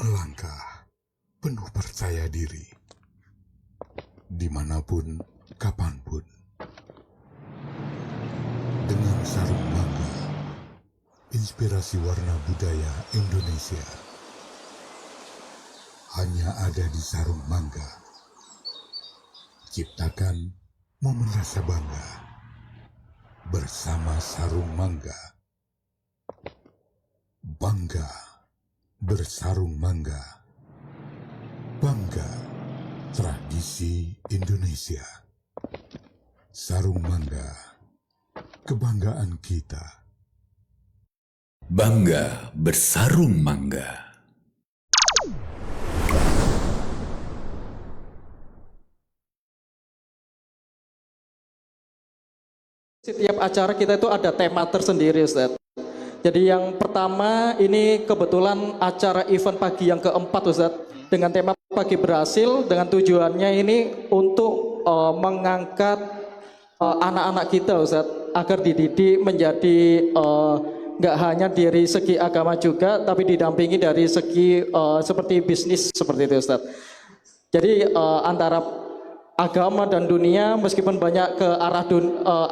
melangkah penuh percaya diri, dimanapun, kapanpun, dengan sarung mangga, inspirasi warna budaya Indonesia. Hanya ada di sarung mangga. Ciptakan momen rasa bangga bersama sarung mangga. Bangga bersarung mangga. Bangga tradisi Indonesia. Sarung mangga, kebanggaan kita. Bangga bersarung mangga. Setiap acara kita itu ada tema tersendiri, Ustaz. Jadi yang pertama ini kebetulan acara event pagi yang keempat, Ustaz, dengan tema pagi berhasil, dengan tujuannya ini untuk mengangkat anak-anak kita, Ustaz, agar dididik menjadi nggak hanya dari segi agama juga, tapi didampingi dari segi seperti bisnis seperti itu, Ustaz. Jadi antara agama dan dunia, meskipun banyak ke arah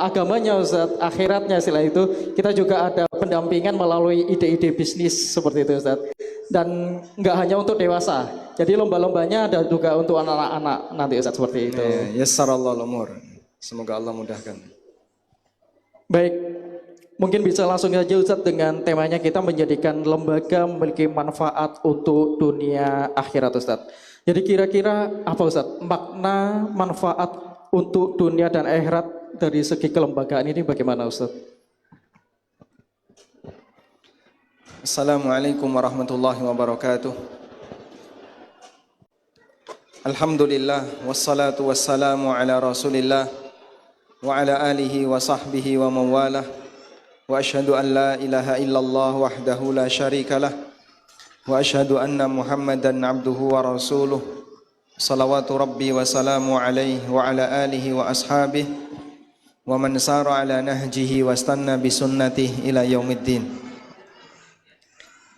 agamanya, Ustaz, akhiratnya istilah itu, kita juga ada pendampingan melalui ide-ide bisnis seperti itu, Ustaz. Dan nggak hanya untuk dewasa, jadi lomba-lombanya ada juga untuk anak-anak nanti, Ustaz, seperti itu. Yassarallahu umur. Semoga Allah mudahkan. Baik, mungkin bisa langsung saja, Ustaz, dengan temanya kita menjadikan lembaga memiliki manfaat untuk dunia akhirat, Ustaz. Jadi kira-kira apa, Ustaz, makna manfaat untuk dunia dan akhirat dari segi kelembagaan ini bagaimana, Ustaz? Assalamualaikum warahmatullahi wabarakatuh. Alhamdulillah wassalatu wassalamu ala Rasulillah wa ala alihi wa sahbihi wa mawalah. Wa asyhadu an la ilaha illallah wahdahu la syarikalah. Wa asyhadu anna Muhammadan abduhu wa rasuluh. Salawatu rabbi wa salamu alaihi wa ala alihi wa ashabihi wa man sara ala nahjihi wa istanna bi sunnatihi ila yaumiddin.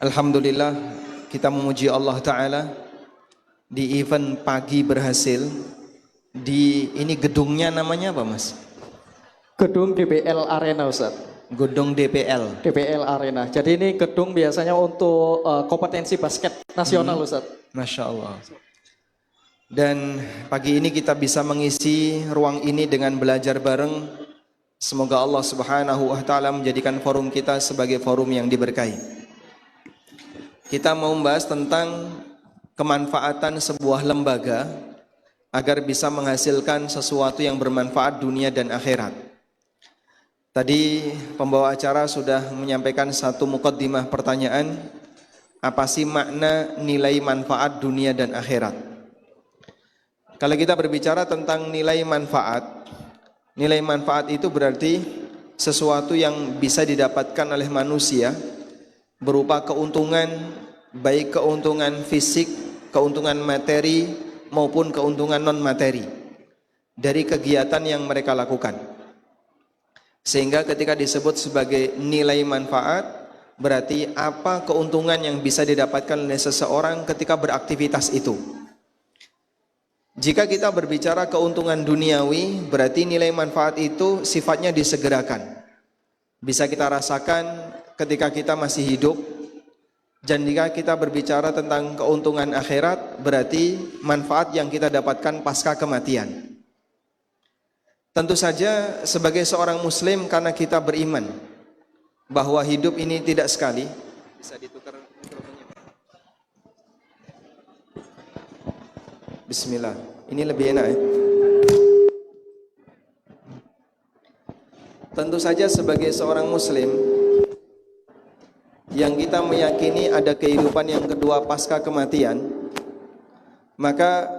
Alhamdulillah, kita memuji Allah Ta'ala di event pagi berhasil. Di ini gedungnya namanya apa, Mas? Gedung DPL Arena, Ustaz. Gedung DPL. DPL Arena. Jadi ini gedung biasanya untuk kompetensi basket nasional, Ustaz. Masya Allah. Dan pagi ini kita bisa mengisi ruang ini dengan belajar bareng. Semoga Allah Subhanahu wa Ta'ala menjadikan forum kita sebagai forum yang diberkahi. Kita mau membahas tentang kemanfaatan sebuah lembaga agar bisa menghasilkan sesuatu yang bermanfaat dunia dan akhirat. Tadi pembawa acara sudah menyampaikan satu mukaddimah pertanyaan, apa sih makna nilai manfaat dunia dan akhirat? Kalau kita berbicara tentang nilai manfaat itu berarti sesuatu yang bisa didapatkan oleh manusia berupa keuntungan, baik keuntungan fisik, keuntungan materi maupun keuntungan non materi dari kegiatan yang mereka lakukan. Sehingga ketika disebut sebagai nilai manfaat, berarti apa keuntungan yang bisa didapatkan oleh seseorang ketika beraktivitas itu. Jika kita berbicara keuntungan duniawi, berarti nilai manfaat itu sifatnya disegerakan. Bisa kita rasakan ketika kita masih hidup. Dan jika kita berbicara tentang keuntungan akhirat, berarti manfaat yang kita dapatkan pasca kematian. Tentu saja sebagai seorang muslim, karena kita beriman bahwa hidup ini tidak sekali. Bisa ditukar mikrofonnya. Bismillah. Ini lebih enak ya. Tentu saja sebagai seorang muslim yang kita meyakini ada kehidupan yang kedua pasca kematian, maka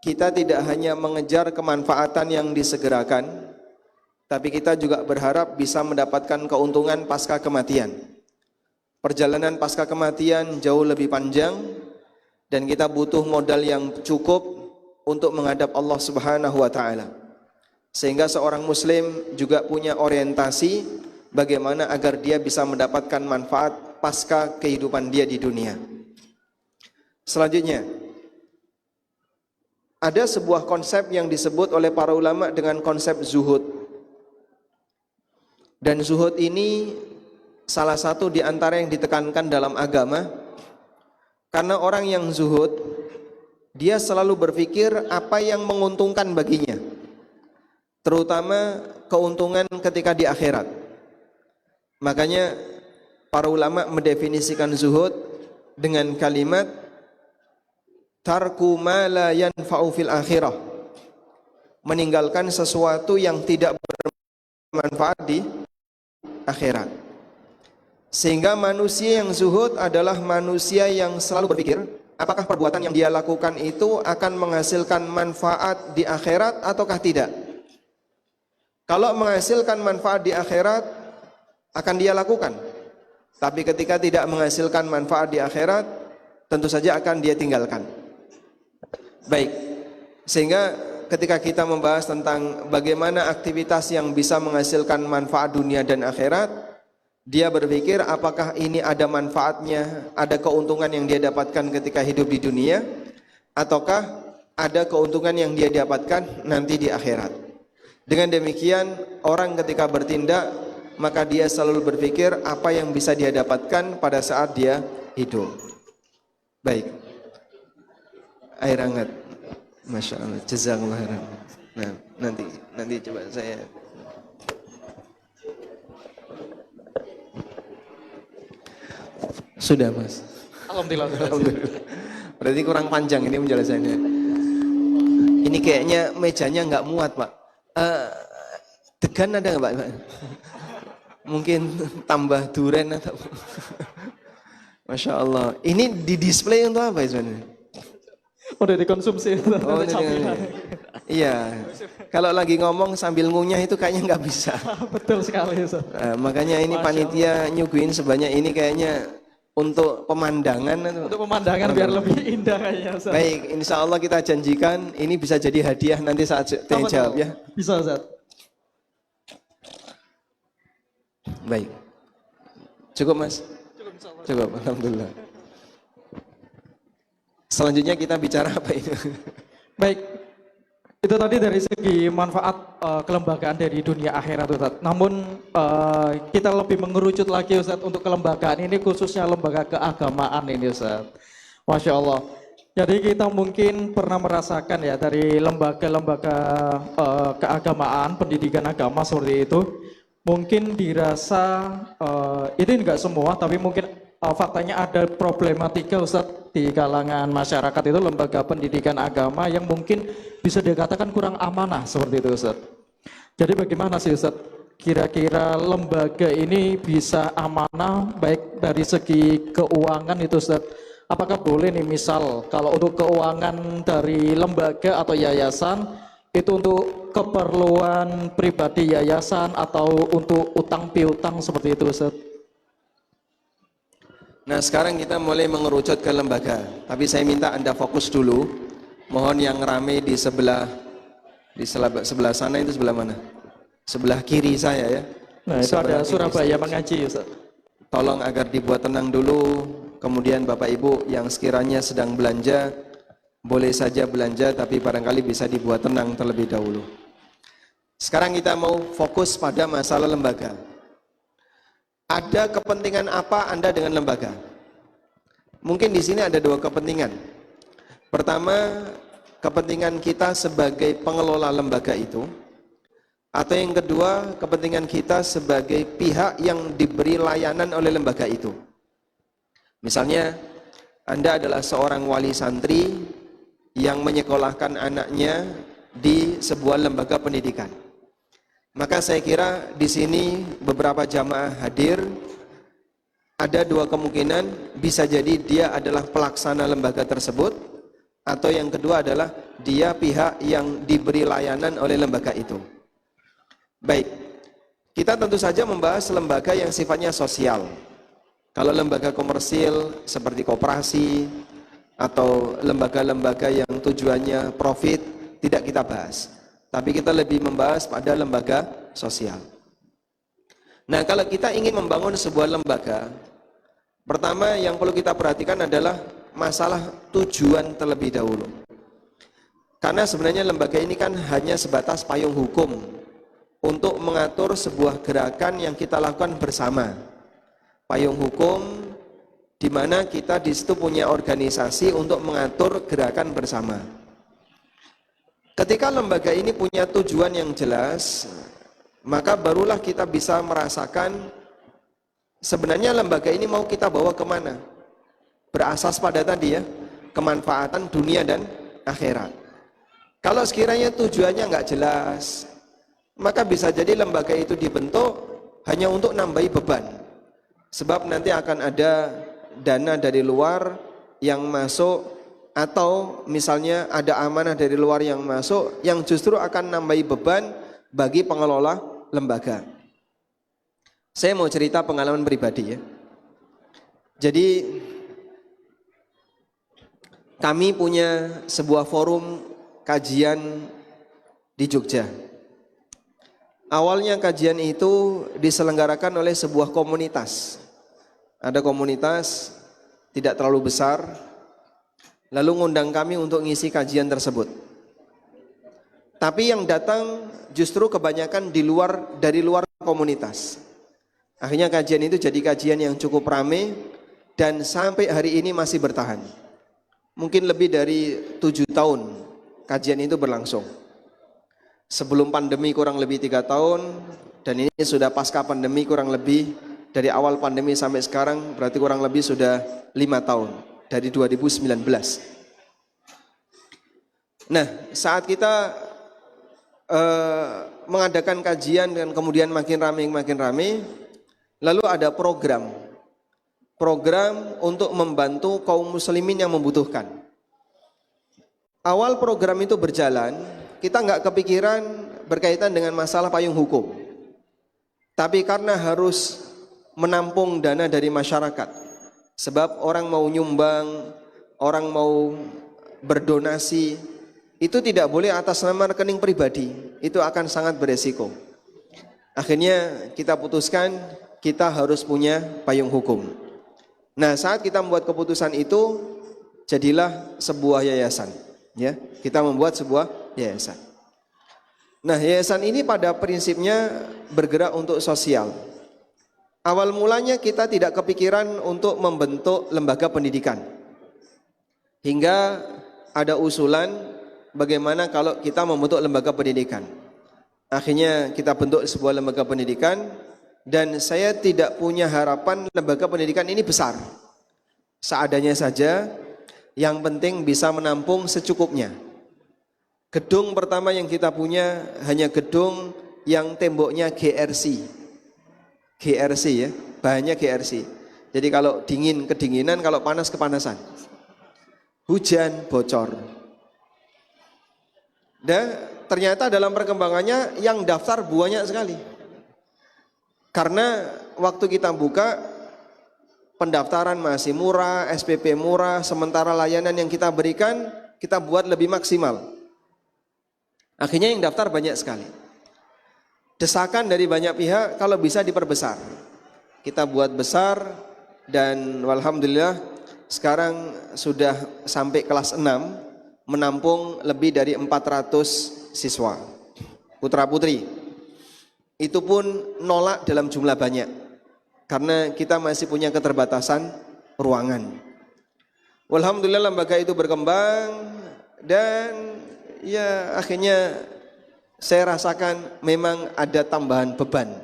kita tidak hanya mengejar kemanfaatan yang disegerakan, tapi kita juga berharap bisa mendapatkan keuntungan pasca kematian. Perjalanan pasca kematian jauh lebih panjang dan kita butuh modal yang cukup untuk menghadap Allah Subhanahu wa Ta'ala. Sehingga seorang muslim juga punya orientasi bagaimana agar dia bisa mendapatkan manfaat pasca kehidupan dia di dunia. Selanjutnya, ada sebuah konsep yang disebut oleh para ulama dengan konsep zuhud. Dan zuhud ini salah satu di antara yang ditekankan dalam agama, karena orang yang zuhud, dia selalu berpikir apa yang menguntungkan baginya, terutama keuntungan ketika di akhirat. Makanya para ulama mendefinisikan zuhud dengan kalimat tarku ma la yanfa'u fil akhirah, meninggalkan sesuatu yang tidak bermanfaat di akhirat. Sehingga manusia yang zuhud adalah manusia yang selalu berpikir apakah perbuatan yang dia lakukan itu akan menghasilkan manfaat di akhirat ataukah tidak. Kalau menghasilkan manfaat di akhirat akan dia lakukan, tapi ketika tidak menghasilkan manfaat di akhirat tentu saja akan dia tinggalkan. Baik, sehingga ketika kita membahas tentang bagaimana aktivitas yang bisa menghasilkan manfaat dunia dan akhirat, dia berpikir apakah ini ada manfaatnya, ada keuntungan yang dia dapatkan ketika hidup di dunia, ataukah ada keuntungan yang dia dapatkan nanti di akhirat. Dengan demikian, orang ketika bertindak, maka dia selalu berpikir apa yang bisa dia dapatkan pada saat dia hidup. Baik, air hangat, masya Allah, jazakallah khairan. Nah, nanti coba saya. Sudah mas. Alhamdulillah. Berarti kurang panjang ini penjelasannya. Ini kayaknya mejanya nggak muat pak. Degan ada nggak pak? Mungkin tambah duren atau. Masya Allah. Ini di display untuk apa sebenarnya? Udah dikonsumsi. Oh, iya. Kalau lagi ngomong sambil ngunyah itu kayaknya nggak bisa. Betul sekali Ustaz. Makanya ini panitia nyuguhin sebanyak ini kayaknya untuk pemandangan. Untuk pemandangan biar lebih indah kayaknya Ustaz. Baik, insya Allah kita janjikan ini bisa jadi hadiah nanti saat tanya jawab ya. Bisa Ustaz. Baik. Cukup mas? Cukup, alhamdulillah. Selanjutnya kita bicara apa itu? Baik, itu tadi dari segi manfaat kelembagaan dari dunia akhirat Ustaz. Namun kita lebih mengerucut lagi Ustaz untuk kelembagaan ini, khususnya lembaga keagamaan ini Ustaz. Masya Allah. Jadi kita mungkin pernah merasakan ya dari lembaga-lembaga keagamaan, pendidikan agama seperti itu. Mungkin dirasa ini enggak semua, tapi mungkin faktanya ada problematika Ustadz di kalangan masyarakat itu lembaga pendidikan agama yang mungkin bisa dikatakan kurang amanah seperti itu Ustadz. Jadi bagaimana sih Ustadz kira-kira lembaga ini bisa amanah baik dari segi keuangan itu Ustadz? Apakah boleh nih misal kalau untuk keuangan dari lembaga atau yayasan itu untuk keperluan pribadi yayasan atau untuk utang piutang seperti itu Ustaz? Nah sekarang kita mulai mengerucut ke lembaga, tapi saya minta Anda fokus dulu. Mohon yang rame di sebelah sana itu sebelah mana? Sebelah kiri saya ya. Nah itu ada Surabaya mengaji Ustaz. Tolong agar dibuat tenang dulu. Kemudian Bapak Ibu yang sekiranya sedang belanja, boleh saja belanja tapi barangkali bisa dibuat tenang terlebih dahulu. Sekarang kita mau fokus pada masalah lembaga. Ada kepentingan apa Anda dengan lembaga? Mungkin di sini ada dua kepentingan. Pertama, kepentingan kita sebagai pengelola lembaga itu, atau yang kedua, kepentingan kita sebagai pihak yang diberi layanan oleh lembaga itu. Misalnya, Anda adalah seorang wali santri yang menyekolahkan anaknya di sebuah lembaga pendidikan. Maka saya kira di sini beberapa jamaah hadir, ada dua kemungkinan, bisa jadi dia adalah pelaksana lembaga tersebut, atau yang kedua adalah dia pihak yang diberi layanan oleh lembaga itu. Baik, kita tentu saja membahas lembaga yang sifatnya sosial. Kalau lembaga komersil seperti koperasi atau lembaga-lembaga yang tujuannya profit tidak kita bahas. Tapi kita lebih membahas pada lembaga sosial. Nah, kalau kita ingin membangun sebuah lembaga, pertama yang perlu kita perhatikan adalah masalah tujuan terlebih dahulu. Karena sebenarnya lembaga ini kan hanya sebatas payung hukum untuk mengatur sebuah gerakan yang kita lakukan bersama. Payung hukum di mana kita di situ punya organisasi untuk mengatur gerakan bersama. Ketika lembaga ini punya tujuan yang jelas, maka barulah kita bisa merasakan sebenarnya lembaga ini mau kita bawa kemana. Berasas pada tadi ya, kemanfaatan dunia dan akhirat. Kalau sekiranya tujuannya nggak jelas, maka bisa jadi lembaga itu dibentuk hanya untuk nambahi beban. Sebab nanti akan ada dana dari luar yang masuk, atau misalnya ada amanah dari luar yang masuk yang justru akan nambahi beban bagi pengelola lembaga. Saya mau cerita pengalaman pribadi ya. Jadi kami punya sebuah forum kajian di Jogja. Awalnya kajian itu diselenggarakan oleh sebuah komunitas. Ada komunitas tidak terlalu besar, lalu ngundang kami untuk ngisi kajian tersebut. Tapi yang datang justru kebanyakan dari luar komunitas. Akhirnya kajian itu jadi kajian yang cukup ramai dan sampai hari ini masih bertahan. Mungkin lebih dari 7 tahun kajian itu berlangsung. Sebelum pandemi kurang lebih 3 tahun, dan ini sudah pasca pandemi kurang lebih dari awal pandemi sampai sekarang berarti kurang lebih sudah 5 tahun dari 2019. Nah, saat kita mengadakan kajian dan kemudian makin ramai, lalu ada program untuk membantu kaum muslimin yang membutuhkan. Awal program itu berjalan, kita nggak kepikiran berkaitan dengan masalah payung hukum. Tapi karena harus menampung dana dari masyarakat, sebab orang mau nyumbang, orang mau berdonasi, itu tidak boleh atas nama rekening pribadi, itu akan sangat beresiko. Akhirnya kita putuskan kita harus punya payung hukum. Nah, saat kita membuat keputusan itu, jadilah sebuah yayasan. Ya, kita membuat sebuah yayasan. Nah, yayasan ini pada prinsipnya bergerak untuk sosial. Awal mulanya kita tidak kepikiran untuk membentuk lembaga pendidikan. Hingga ada usulan bagaimana kalau kita membentuk lembaga pendidikan. Akhirnya kita bentuk sebuah lembaga pendidikan. Dan saya tidak punya harapan lembaga pendidikan ini besar. Seadanya saja, yang penting bisa menampung secukupnya. Gedung pertama yang kita punya hanya gedung yang temboknya GRC. GRC ya, bahannya GRC. Jadi kalau dingin kedinginan, kalau panas kepanasan. Hujan bocor. Dan ternyata dalam perkembangannya yang daftar banyak sekali. Karena waktu kita buka, pendaftaran masih murah, SPP murah, sementara layanan yang kita berikan, kita buat lebih maksimal. Akhirnya yang daftar banyak sekali. Desakan dari banyak pihak kalau bisa diperbesar. Kita buat besar dan alhamdulillah sekarang sudah sampai kelas 6, menampung lebih dari 400 siswa, putra-putri. Itu pun nolak dalam jumlah banyak karena kita masih punya keterbatasan ruangan. Alhamdulillah lembaga itu berkembang dan ya akhirnya saya rasakan memang ada tambahan beban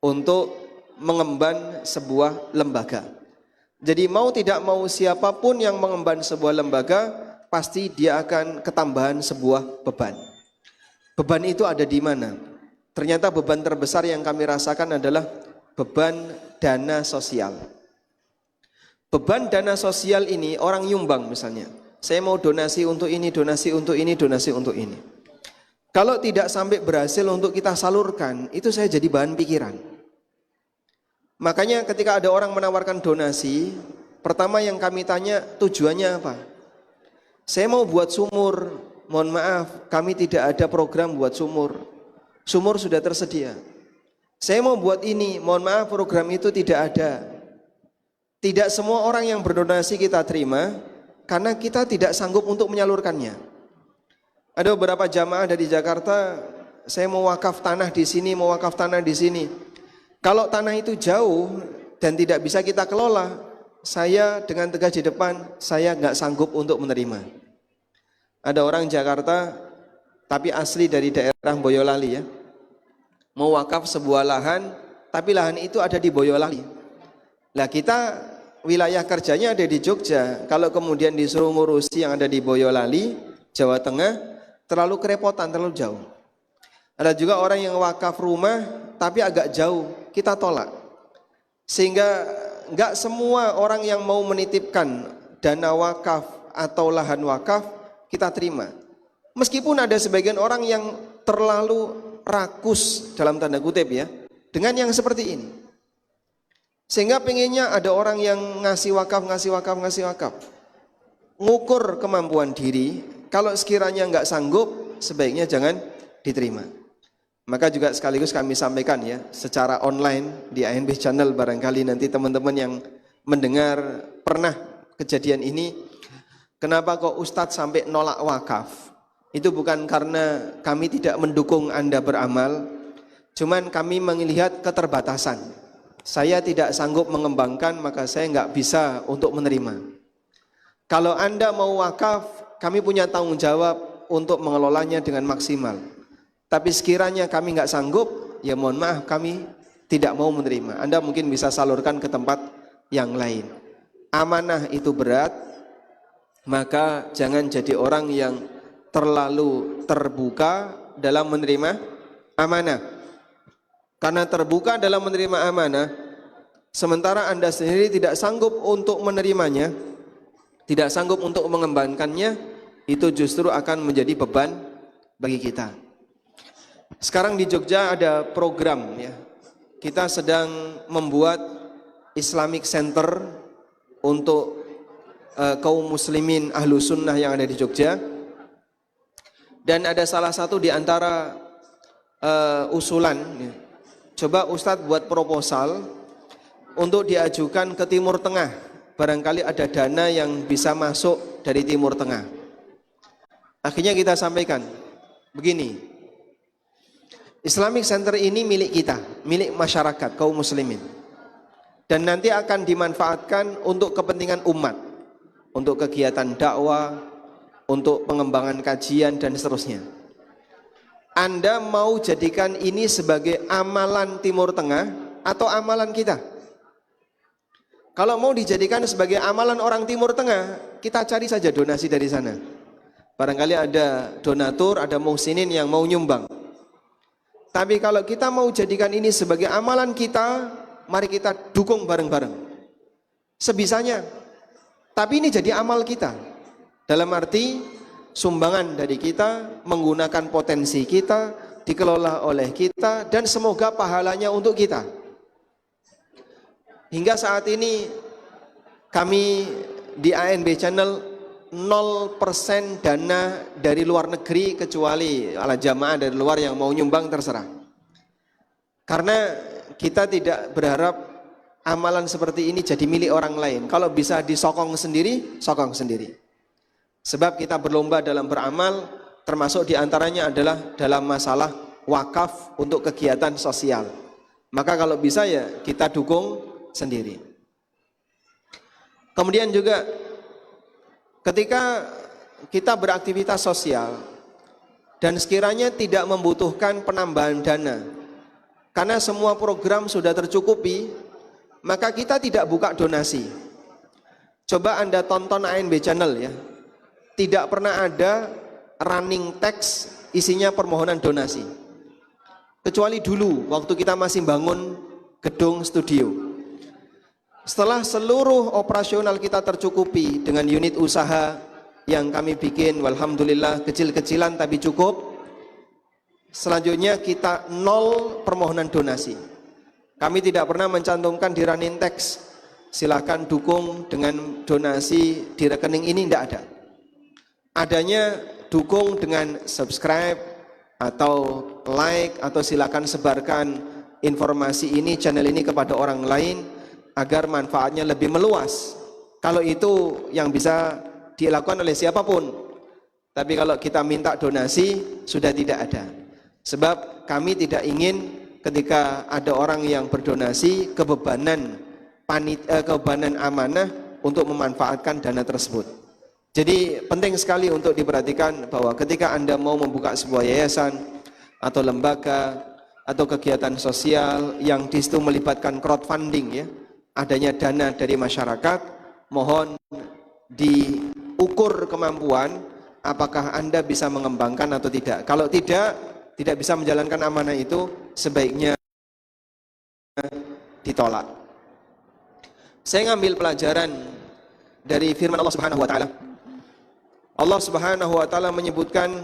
untuk mengemban sebuah lembaga. Jadi mau tidak mau siapapun yang mengemban sebuah lembaga pasti dia akan ketambahan sebuah beban. Beban itu ada di mana? Ternyata beban terbesar yang kami rasakan adalah beban dana sosial. Beban dana sosial ini orang nyumbang misalnya. Saya mau donasi untuk ini, donasi untuk ini, donasi untuk ini. Kalau tidak sampai berhasil untuk kita salurkan, itu saya jadi bahan pikiran. Makanya ketika ada orang menawarkan donasi, pertama yang kami tanya tujuannya apa? Saya mau buat sumur, mohon maaf kami tidak ada program buat sumur. Sumur sudah tersedia. Saya mau buat ini, mohon maaf program itu tidak ada. Tidak semua orang yang berdonasi kita terima, karena kita tidak sanggup untuk menyalurkannya. Ada beberapa jamaah dari Jakarta, saya mau wakaf tanah di sini, mau wakaf tanah di sini. Kalau tanah itu jauh dan tidak bisa kita kelola, saya dengan tegas di depan, saya nggak sanggup untuk menerima. Ada orang Jakarta, tapi asli dari daerah Boyolali ya, mau wakaf sebuah lahan, tapi lahan itu ada di Boyolali. Lah kita wilayah kerjanya ada di Jogja, kalau kemudian disuruh ngurusi yang ada di Boyolali, Jawa Tengah, terlalu kerepotan, terlalu jauh. Ada juga orang yang wakaf rumah tapi agak jauh, kita tolak. Sehingga enggak semua orang yang mau menitipkan dana wakaf atau lahan wakaf kita terima. Meskipun ada sebagian orang yang terlalu rakus dalam tanda kutip ya, dengan yang seperti ini. Sehingga pengennya ada orang yang ngasih wakaf, ngukur kemampuan diri. Kalau sekiranya nggak sanggup, sebaiknya jangan diterima. Maka juga sekaligus kami sampaikan ya, secara online di ANB Channel, barangkali nanti teman-teman yang mendengar pernah kejadian ini, kenapa kok Ustadz sampai nolak wakaf? Itu bukan karena kami tidak mendukung Anda beramal, cuman kami melihat keterbatasan. Saya tidak sanggup mengembangkan, maka saya nggak bisa untuk menerima. Kalau Anda mau wakaf, kami punya tanggung jawab untuk mengelolanya dengan maksimal. Tapi sekiranya kami nggak sanggup, ya mohon maaf, kami tidak mau menerima. Anda mungkin bisa salurkan ke tempat yang lain. Amanah itu berat, maka jangan jadi orang yang terlalu terbuka dalam menerima amanah. Karena terbuka dalam menerima amanah, sementara Anda sendiri tidak sanggup untuk menerimanya, tidak sanggup untuk mengembangkannya, itu justru akan menjadi beban bagi kita. Sekarang di Jogja ada program ya. Kita sedang membuat Islamic Center untuk kaum muslimin ahlu sunnah yang ada di Jogja. Dan ada salah satu di antara usulan ya. Coba Ustadz buat proposal untuk diajukan ke Timur Tengah. Barangkali ada dana yang bisa masuk dari Timur Tengah. Akhirnya kita sampaikan begini, Islamic Center ini milik kita, milik masyarakat kaum muslimin, dan nanti akan dimanfaatkan untuk kepentingan umat, untuk kegiatan dakwah, untuk pengembangan kajian dan seterusnya. Anda mau jadikan ini sebagai amalan Timur Tengah atau amalan kita? Kalau mau dijadikan sebagai amalan orang Timur Tengah, kita cari saja donasi dari sana. Barangkali ada donatur, ada muhsinin yang mau nyumbang. Tapi kalau kita mau jadikan ini sebagai amalan kita, mari kita dukung bareng-bareng. Sebisanya. Tapi ini jadi amal kita. Dalam arti sumbangan dari kita, menggunakan potensi kita, dikelola oleh kita, dan semoga pahalanya untuk kita. Hingga saat ini kami di ANB Channel 0% dana dari luar negeri, kecuali ala jamaah dari luar yang mau nyumbang terserah. Karena kita tidak berharap amalan seperti ini jadi milik orang lain. Kalau bisa disokong sendiri, sokong sendiri. Sebab kita berlomba dalam beramal, termasuk diantaranya adalah dalam masalah wakaf untuk kegiatan sosial. Maka kalau bisa ya kita dukung sendiri. Kemudian juga ketika kita beraktivitas sosial dan sekiranya tidak membutuhkan penambahan dana, karena semua program sudah tercukupi, maka kita tidak buka donasi. Coba Anda tonton ANB Channel ya, tidak pernah ada running text isinya permohonan donasi, kecuali dulu waktu kita masih bangun gedung studio. Setelah seluruh operasional kita tercukupi dengan unit usaha yang kami bikin, walhamdulillah kecil-kecilan tapi cukup. Selanjutnya kita 0 permohonan donasi. Kami tidak pernah mencantumkan di running text, silakan dukung dengan donasi di rekening ini, tidak ada. Adanya dukung dengan subscribe atau like, atau silakan sebarkan informasi ini, channel ini kepada orang lain, agar manfaatnya lebih meluas. Kalau itu yang bisa dilakukan oleh siapapun. Tapi kalau kita minta donasi sudah tidak ada. Sebab kami tidak ingin ketika ada orang yang berdonasi kebebanan amanah untuk memanfaatkan dana tersebut. Jadi penting sekali untuk diperhatikan bahwa ketika Anda mau membuka sebuah yayasan atau lembaga atau kegiatan sosial yang di situ melibatkan crowdfunding ya, adanya dana dari masyarakat, mohon diukur kemampuan apakah Anda bisa mengembangkan atau tidak. Kalau tidak bisa menjalankan amanah itu, sebaiknya ditolak. Saya ngambil pelajaran dari firman Allah Subhanahu wa taala. Allah Subhanahu wa taala menyebutkan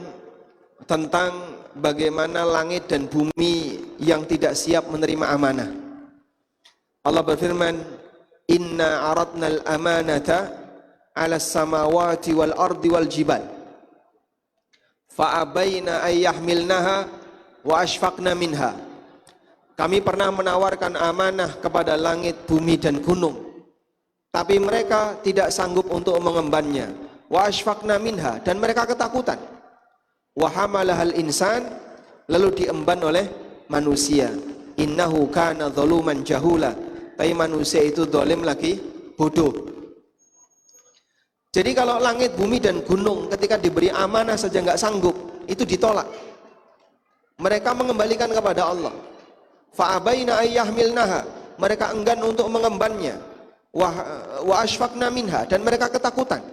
tentang bagaimana langit dan bumi yang tidak siap menerima amanah. Allah berfirman, "Inna aradnal amanata 'alas samawati wal ardi wal jibal. Fa'abaina ay yahmilnaha wa ashfaqna minha." Kami pernah menawarkan amanah kepada langit, bumi dan gunung, tapi mereka tidak sanggup untuk mengembannya. Wa ashfaqna minha, dan mereka ketakutan. Wa hamalahal insan, lalu diemban oleh manusia. Innahu kana zaluman jahula, tapi manusia itu zalim lagi bodoh. Jadi kalau langit, bumi dan gunung ketika diberi amanah saja nggak sanggup, itu ditolak. Mereka mengembalikan kepada Allah. Fa'abaina ayyahmilnaha, mereka enggan untuk mengembannya. Wa ashfaqna minha, dan mereka ketakutan.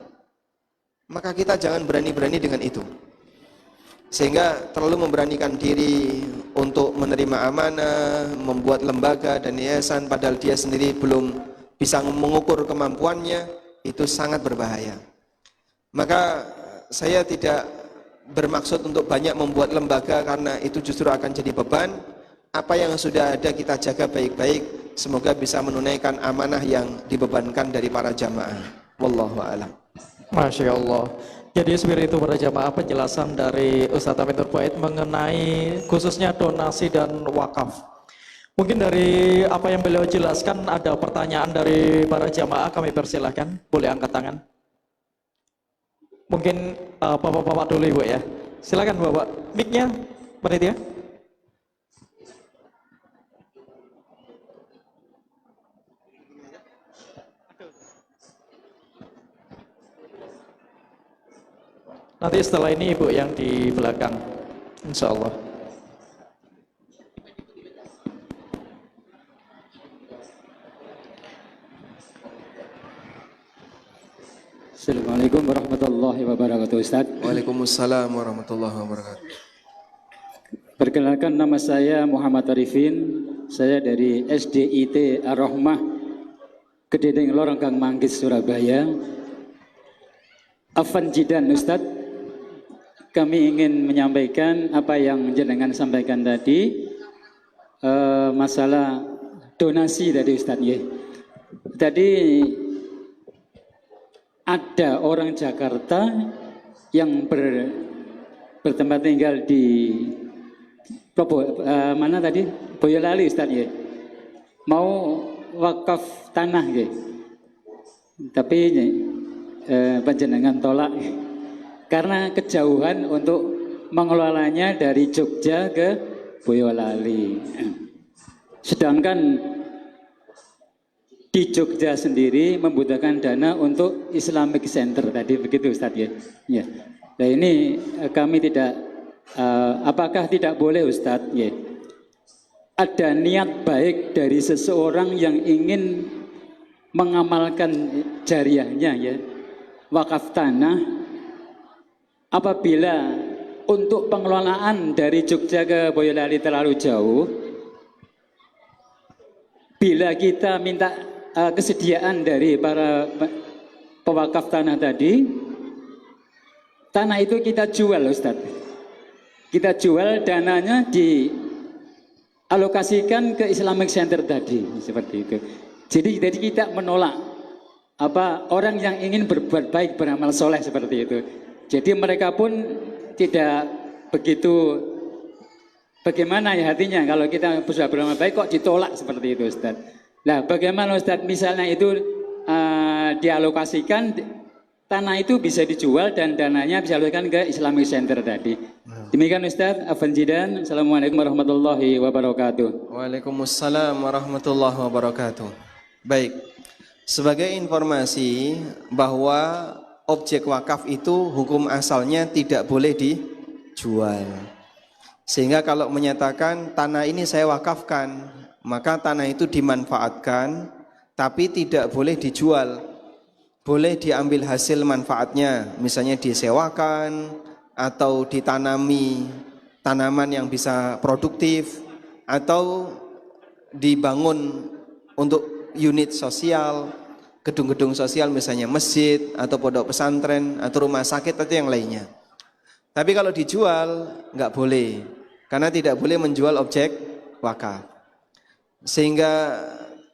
Maka kita jangan berani-berani dengan itu. Sehingga terlalu memberanikan diri untuk menerima amanah, membuat lembaga dan yayasan padahal dia sendiri belum bisa mengukur kemampuannya, itu sangat berbahaya. Maka saya tidak bermaksud untuk banyak membuat lembaga karena itu justru akan jadi beban. Apa yang sudah ada kita jaga baik-baik, semoga bisa menunaikan amanah yang dibebankan dari para jamaah. Wallahu a'lam. Masya Allah. Jadi seperti itu para jamaah penjelasan dari Ustadz Amin Turbait mengenai khususnya donasi dan wakaf. Mungkin dari apa yang beliau jelaskan ada pertanyaan dari para jamaah, kami persilahkan, boleh angkat tangan. Mungkin bapak-bapak dulu ibu ya. Silakan bapak, mic-nya panitia. Nanti setelah ini ibu yang di belakang, insya Allah. Assalamualaikum warahmatullahi wabarakatuh, Ustaz. Waalaikumsalam warahmatullahi wabarakatuh. Perkenalkan, nama saya Muhammad Arifin. Saya dari SDIT Ar-Rahmah, Kededeng Lorong Kang Manggis, Surabaya. Afan Jidan, Ustaz. Kami ingin menyampaikan apa yang jenengan sampaikan tadi, masalah donasi tadi, Ustaz. Tadi ada orang Jakarta yang bertempat tinggal di mana tadi? Boyolali, Ustaz, mau wakaf tanah, tapi panjenengan tolak karena kejauhan untuk mengelolanya dari Jogja ke Boyolali. Sedangkan di Jogja sendiri membutuhkan dana untuk Islamic Center tadi, begitu Ustaz ya. Nah ini kami tidak, apakah tidak boleh Ustaz ada niat baik dari seseorang yang ingin mengamalkan jariahnya wakaf tanah, apabila untuk pengelolaan dari Jogja ke Boyolali terlalu jauh, bila kita minta kesediaan dari para pewakaf tanah tadi, tanah itu kita jual, Ustaz. Kita jual, dananya dialokasikan ke Islamic Center tadi, seperti itu. Jadi kita menolak orang yang ingin berbuat baik, beramal soleh seperti itu. Jadi mereka pun tidak begitu, bagaimana ya hatinya kalau kita sudah beramal baik kok ditolak seperti itu, Ustaz. Nah bagaimana Ustaz, misalnya itu dialokasikan tanah itu bisa dijual dan dananya bisa dialirkan ke Islamic Center tadi. Demikian Ustadz, Afwan Jidan. Assalamualaikum warahmatullahi wabarakatuh. Waalaikumsalam warahmatullahi wabarakatuh. Baik, sebagai informasi bahwa objek wakaf itu hukum asalnya tidak boleh dijual. Sehingga kalau menyatakan tanah ini saya wakafkan, maka tanah itu dimanfaatkan tapi tidak boleh dijual. Boleh diambil hasil manfaatnya, misalnya disewakan atau ditanami tanaman yang bisa produktif atau dibangun untuk unit sosial, gedung-gedung sosial misalnya masjid atau pondok pesantren atau rumah sakit atau yang lainnya. Tapi kalau dijual nggak boleh, karena tidak boleh menjual objek wakaf. Sehingga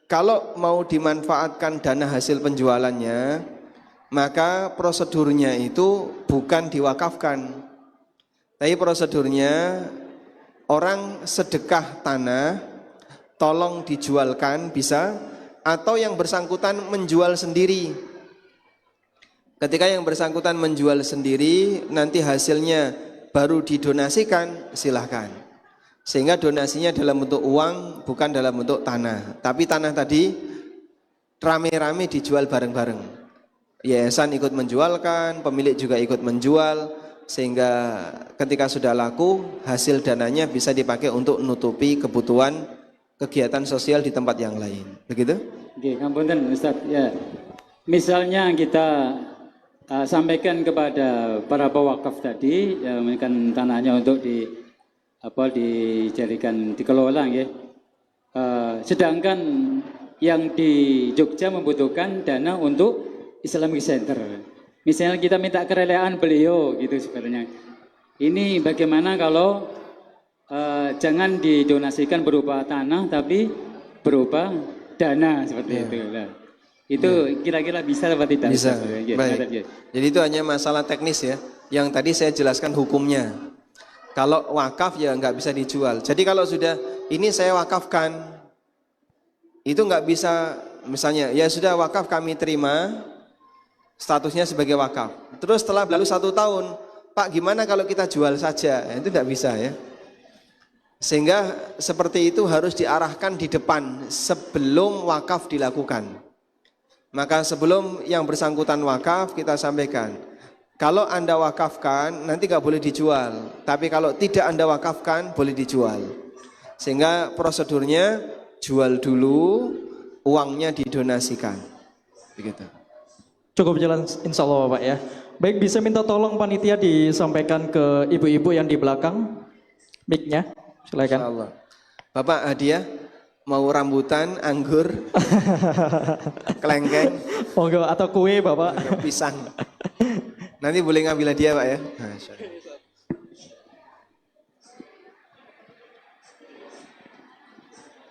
kalau mau dimanfaatkan dana hasil penjualannya, maka prosedurnya itu bukan diwakafkan. Tapi prosedurnya orang sedekah tanah, tolong dijualkan bisa, atau yang bersangkutan menjual sendiri. Ketika yang bersangkutan menjual sendiri, nanti hasilnya baru didonasikan, silahkan. Sehingga donasinya dalam bentuk uang, bukan dalam bentuk tanah. Tapi tanah tadi rame-rame dijual bareng-bareng. Yayasan ikut menjualkan, pemilik juga ikut menjual, sehingga ketika sudah laku, hasil dananya bisa dipakai untuk menutupi kebutuhan kegiatan sosial di tempat yang lain. Begitu? Oke, ngapunten Ustaz. Ya, misalnya kita sampaikan kepada para pewakaf tadi, yang memberikan tanahnya untuk dijadikan dikelola, ya. Sedangkan yang di Jogja membutuhkan dana untuk Islamic Center. Misalnya kita minta kerelaan beliau gitu sebenarnya. Ini bagaimana kalau jangan didonasikan berupa tanah tapi berupa dana seperti itu. Nah, itu kira-kira bisa atau tidak? Bisa. Ya, baik. Jadi itu hanya masalah teknis ya. Yang tadi saya jelaskan hukumnya. Kalau wakaf ya nggak bisa dijual. Jadi kalau sudah ini saya wakafkan, itu nggak bisa, misalnya ya sudah wakaf kami terima, statusnya sebagai wakaf. Terus setelah berlalu 1 tahun, Pak gimana kalau kita jual saja? Itu nggak bisa ya. Sehingga seperti itu harus diarahkan di depan sebelum wakaf dilakukan. Maka sebelum yang bersangkutan wakaf kita sampaikan, kalau Anda wakafkan nanti nggak boleh dijual, tapi kalau tidak Anda wakafkan boleh dijual. Sehingga prosedurnya jual dulu, uangnya didonasikan. Begitu. Cukup jalan insya Allah Bapak ya. Baik, bisa minta tolong panitia disampaikan ke ibu-ibu yang di belakang mic-nya. Silakan. Insya Allah. Bapak hadiah mau rambutan, anggur, kelengkeng, Monggo atau kue Bapak. pisang. Nanti boleh ngambil hadiah Pak ya.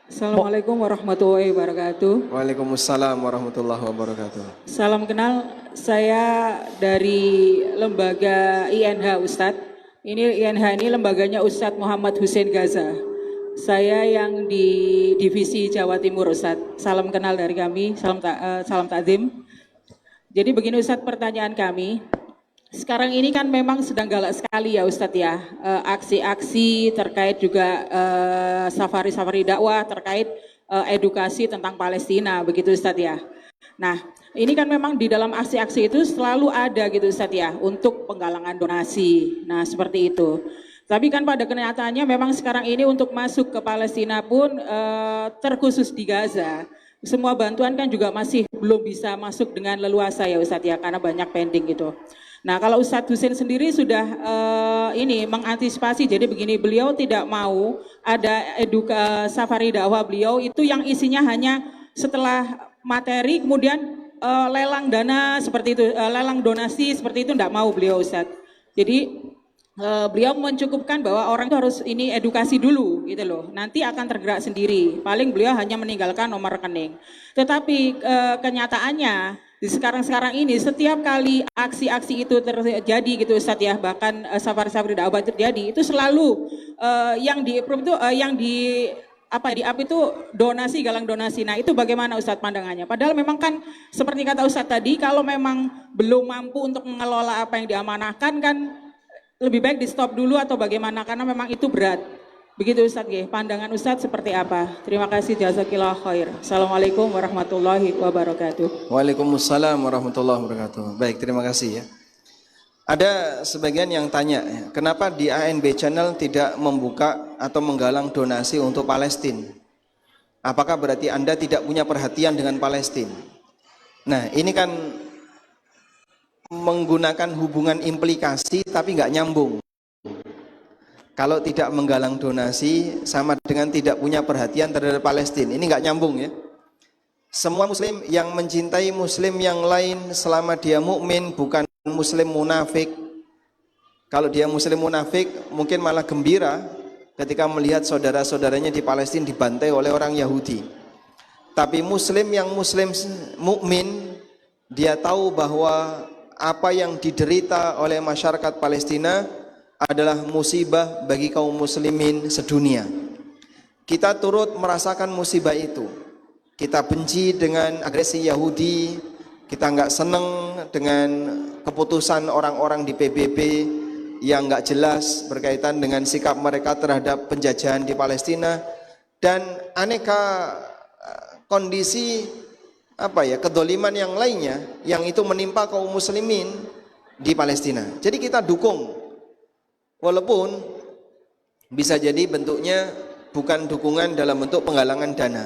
Assalamualaikum warahmatullahi wabarakatuh. Waalaikumsalam warahmatullahi wabarakatuh. Salam kenal, saya dari lembaga INH Ustadz. Ini INH ini lembaganya Ustadz Muhammad Hussein Gaza. Saya yang di divisi Jawa Timur Ustadz. Salam kenal dari kami, salam takzim. Jadi begini Ustadz, pertanyaan kami. Sekarang ini kan memang sedang galak sekali ya Ustadz ya, aksi-aksi terkait juga safari-safari dakwah terkait edukasi tentang Palestina, begitu Ustadz ya. Nah ini kan memang di dalam aksi-aksi itu selalu ada gitu Ustadz ya, untuk penggalangan donasi, nah seperti itu. Tapi kan pada kenyataannya memang sekarang ini untuk masuk ke Palestina pun terkhusus di Gaza, semua bantuan kan juga masih belum bisa masuk dengan leluasa ya Ustadz ya, karena banyak pending gitu. Nah kalau Ustadz Hussein sendiri sudah ini mengantisipasi, jadi begini, beliau tidak mau ada safari dakwah beliau itu yang isinya hanya setelah materi kemudian lelang dana seperti itu, lelang donasi seperti itu, tidak mau beliau Ustadz. Jadi beliau mencukupkan bahwa orang itu harus ini edukasi dulu gitu loh, nanti akan tergerak sendiri, paling beliau hanya meninggalkan nomor rekening. Tetapi kenyataannya di sekarang ini setiap kali aksi-aksi itu terjadi gitu Ustadz ya, bahkan safari-safari dakwah terjadi itu selalu yang di-approve itu yang apa di up itu donasi, galang donasi. Nah itu bagaimana Ustadz pandangannya? Padahal memang kan seperti kata Ustadz tadi, kalau memang belum mampu untuk mengelola apa yang diamanahkan kan lebih baik di stop dulu atau bagaimana, karena memang itu berat. Begitu Ustadz, pandangan Ustadz seperti apa? Terima kasih, jazakillah khair. Assalamualaikum warahmatullahi wabarakatuh. Waalaikumsalam warahmatullahi wabarakatuh. Baik, terima kasih ya. Ada sebagian yang tanya, kenapa di ANB Channel tidak membuka atau menggalang donasi untuk Palestina? Apakah berarti Anda tidak punya perhatian dengan Palestina? Nah, ini kan menggunakan hubungan implikasi tapi nggak nyambung. Kalau tidak menggalang donasi sama dengan tidak punya perhatian terhadap Palestina. Ini nggak nyambung ya. Semua muslim yang mencintai muslim yang lain selama dia mukmin, bukan muslim munafik. Kalau dia muslim munafik mungkin malah gembira ketika melihat saudara-saudaranya di Palestina dibantai oleh orang Yahudi. Tapi muslim yang muslim mukmin, dia tahu bahwa apa yang diderita oleh masyarakat Palestina adalah musibah bagi kaum muslimin sedunia. Kita turut merasakan musibah itu. Kita benci dengan agresi Yahudi, kita nggak seneng dengan keputusan orang-orang di PBB yang nggak jelas berkaitan dengan sikap mereka terhadap penjajahan di Palestina dan aneka kondisi kedoliman yang lainnya yang itu menimpa kaum muslimin di Palestina. Jadi kita dukung, walaupun bisa jadi bentuknya bukan dukungan dalam bentuk penggalangan dana.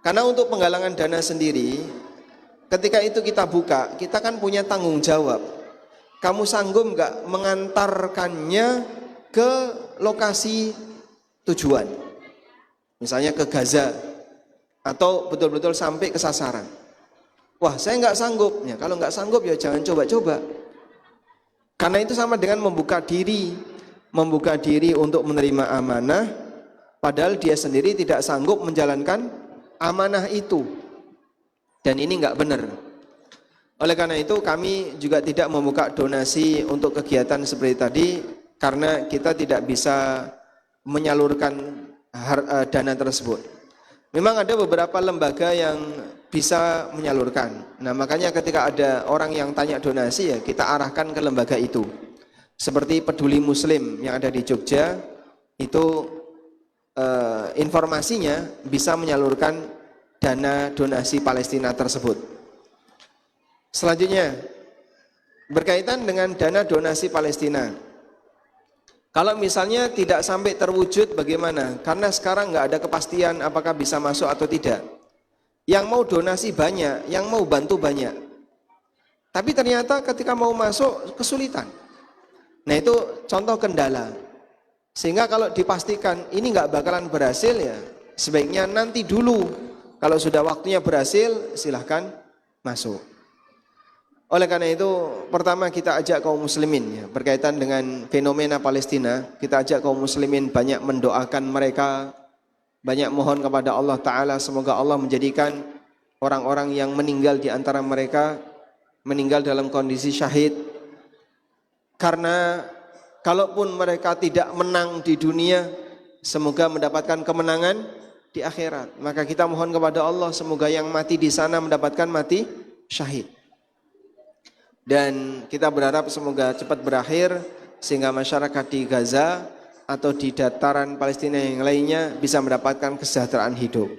Karena untuk penggalangan dana sendiri, ketika itu kita buka, kita kan punya tanggung jawab. Kamu sanggup nggak mengantarkannya ke lokasi tujuan? Misalnya ke Gaza, atau betul-betul sampai ke sasaran. Wah, saya nggak sanggup. Ya, kalau nggak sanggup ya jangan coba-coba. Karena itu sama dengan membuka diri untuk menerima amanah, padahal dia sendiri tidak sanggup menjalankan amanah itu. Dan ini nggak benar. Oleh karena itu kami juga tidak membuka donasi untuk kegiatan seperti tadi, karena kita tidak bisa menyalurkan dana tersebut. Memang ada beberapa lembaga yang bisa menyalurkan. Nah, makanya ketika ada orang yang tanya donasi, ya kita arahkan ke lembaga itu. Seperti Peduli Muslim yang ada di Jogja, itu informasinya bisa menyalurkan dana donasi Palestina tersebut. Selanjutnya, berkaitan dengan dana donasi Palestina. Kalau misalnya tidak sampai terwujud bagaimana? Karena sekarang nggak ada kepastian apakah bisa masuk atau tidak. Yang mau donasi banyak, yang mau bantu banyak. Tapi ternyata ketika mau masuk kesulitan. Nah itu contoh kendala. Sehingga kalau dipastikan ini nggak bakalan berhasil, ya sebaiknya nanti dulu. Kalau sudah waktunya berhasil, silahkan masuk. Oleh karena itu, pertama kita ajak kaum muslimin ya, berkaitan dengan fenomena Palestina, kita ajak kaum muslimin banyak mendoakan mereka, banyak mohon kepada Allah Ta'ala semoga Allah menjadikan orang-orang yang meninggal di antara mereka meninggal dalam kondisi syahid. Karena kalaupun mereka tidak menang di dunia, semoga mendapatkan kemenangan di akhirat. Maka kita mohon kepada Allah semoga yang mati di sana mendapatkan mati syahid. Dan kita berharap semoga cepat berakhir sehingga masyarakat di Gaza atau di dataran Palestina yang lainnya bisa mendapatkan kesejahteraan hidup.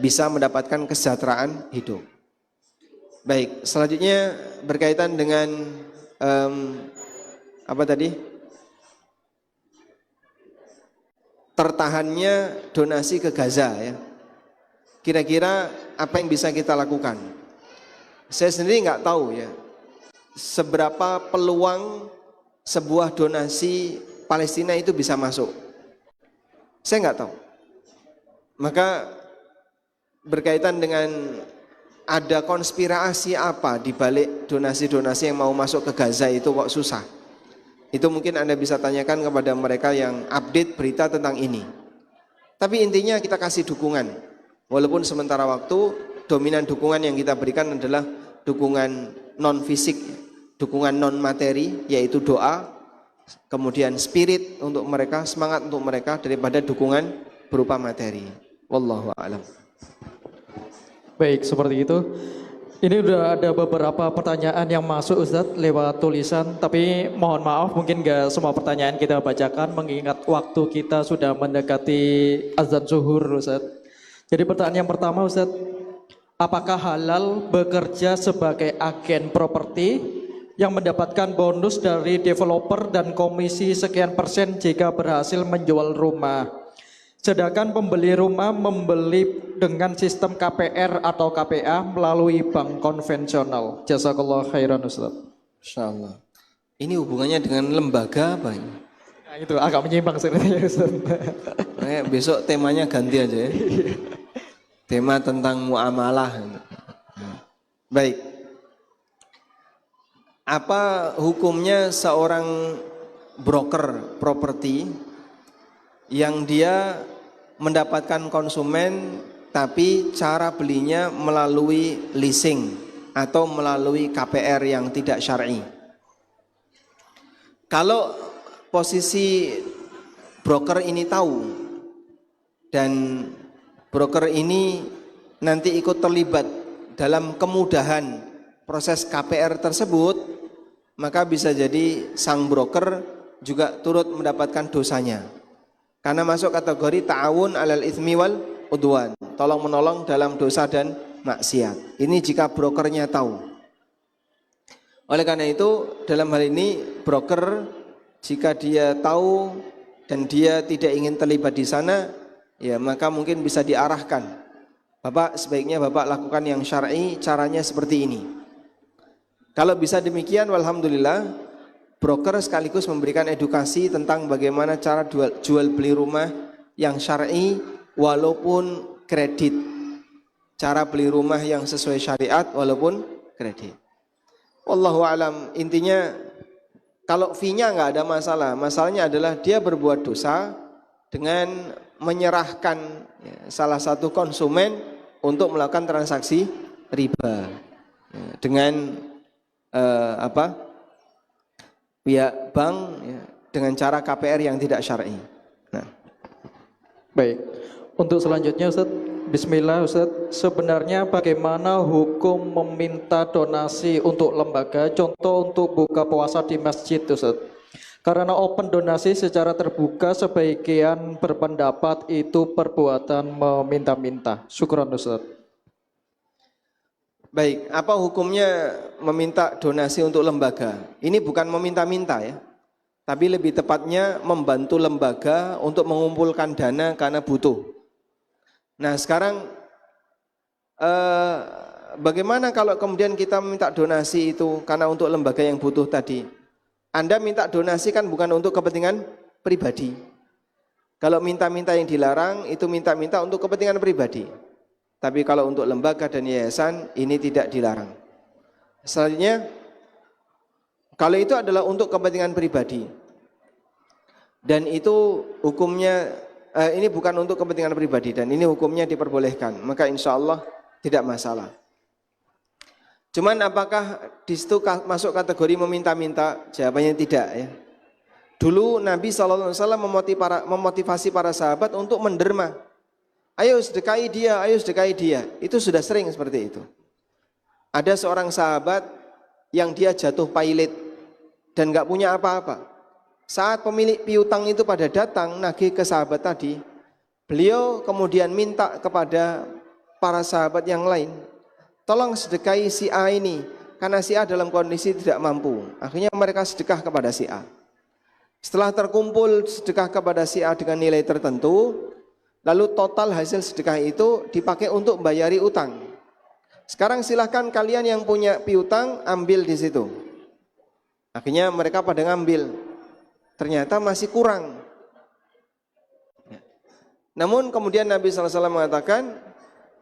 Bisa mendapatkan kesejahteraan hidup. Baik, selanjutnya berkaitan dengan tertahannya donasi ke Gaza ya. Kira-kira apa yang bisa kita lakukan? Saya sendiri nggak tahu ya seberapa peluang sebuah donasi Palestina itu bisa masuk. Saya nggak tahu. Maka berkaitan dengan ada konspirasi apa di balik donasi-donasi yang mau masuk ke Gaza itu kok susah. Itu mungkin Anda bisa tanyakan kepada mereka yang update berita tentang ini. Tapi intinya kita kasih dukungan. Walaupun sementara waktu dominan dukungan yang kita berikan adalah dukungan non fisik, dukungan non materi, yaitu doa, kemudian spirit untuk mereka, semangat untuk mereka daripada dukungan berupa materi. Wallahu a'lam. Baik, seperti itu. Ini udah ada beberapa pertanyaan yang masuk Ustadz lewat tulisan, tapi mohon maaf mungkin gak semua pertanyaan kita bacakan mengingat waktu kita sudah mendekati azan zuhur Ustadz. Jadi pertanyaan yang pertama Ustadz, apakah halal bekerja sebagai agen properti yang mendapatkan bonus dari developer dan komisi sekian persen jika berhasil menjual rumah? Sedangkan pembeli rumah membeli dengan sistem KPR atau KPA melalui bank konvensional. Jazakallah khairan Ustaz. Insyaallah. Ini hubungannya dengan lembaga apa ini? Nah, itu agak menyimpang sebenarnya Ustaz. Besok temanya ganti aja ya. Tema tentang muamalah. Baik. Apa hukumnya seorang broker properti yang dia mendapatkan konsumen tapi cara belinya melalui leasing atau melalui KPR yang tidak syar'i? Kalau posisi broker ini tahu dan broker ini nanti ikut terlibat dalam kemudahan proses KPR tersebut, maka bisa jadi sang broker juga turut mendapatkan dosanya. Karena masuk kategori ta'awun 'alal itsmi wal udwan, tolong menolong dalam dosa dan maksiat. Ini jika brokernya tahu. Oleh karena itu, dalam hal ini broker jika dia tahu dan dia tidak ingin terlibat di sana, ya maka mungkin bisa diarahkan. Bapak sebaiknya Bapak lakukan yang syar'i, caranya seperti ini. Kalau bisa demikian, walhamdulillah, broker sekaligus memberikan edukasi tentang bagaimana cara jual beli rumah yang syar'i walaupun kredit. Cara beli rumah yang sesuai syariat walaupun kredit. Wallahu alam, intinya kalau fee-nya nggak ada masalah. Masalahnya adalah dia berbuat dosa dengan menyerahkan salah satu konsumen untuk melakukan transaksi riba dengan pihak bank dengan cara KPR yang tidak syar'i. Nah. Baik. Untuk selanjutnya Ustaz, bismillah Ustaz, sebenarnya bagaimana hukum meminta donasi untuk lembaga, contoh untuk buka puasa di masjid Ustaz? Karena open donasi secara terbuka sebagian berpendapat itu perbuatan meminta-minta. Syukran Ustaz. Baik, apa hukumnya meminta donasi untuk lembaga? Ini bukan meminta-minta ya, tapi lebih tepatnya membantu lembaga untuk mengumpulkan dana karena butuh. Nah sekarang bagaimana kalau kemudian kita minta donasi itu karena untuk lembaga yang butuh tadi? Anda minta donasi kan bukan untuk kepentingan pribadi. Kalau minta-minta yang dilarang itu minta-minta untuk kepentingan pribadi. Tapi kalau untuk lembaga dan yayasan ini tidak dilarang. Selanjutnya, kalau itu adalah untuk kepentingan pribadi dan itu hukumnya ini bukan untuk kepentingan pribadi dan ini hukumnya diperbolehkan, maka insya Allah tidak masalah. Cuman apakah di situ masuk kategori meminta-minta? Jawabannya tidak ya. Dulu Nabi SAW memotivasi para sahabat untuk menderma. Ayo sedekahi dia, ayo sedekahi dia. Itu sudah sering seperti itu. Ada seorang sahabat yang dia jatuh pailit dan gak punya apa-apa. Saat pemilik piutang itu pada datang nagih ke sahabat tadi, beliau kemudian minta kepada para sahabat yang lain, tolong sedekahi si A ini, karena si A dalam kondisi tidak mampu. Akhirnya mereka sedekah kepada si A. Setelah terkumpul sedekah kepada si A dengan nilai tertentu, lalu total hasil sedekah itu dipakai untuk membayari utang. Sekarang silahkan kalian yang punya piutang ambil di situ. Akhirnya mereka pada ngambil. Ternyata masih kurang. Namun kemudian Nabi SAW mengatakan,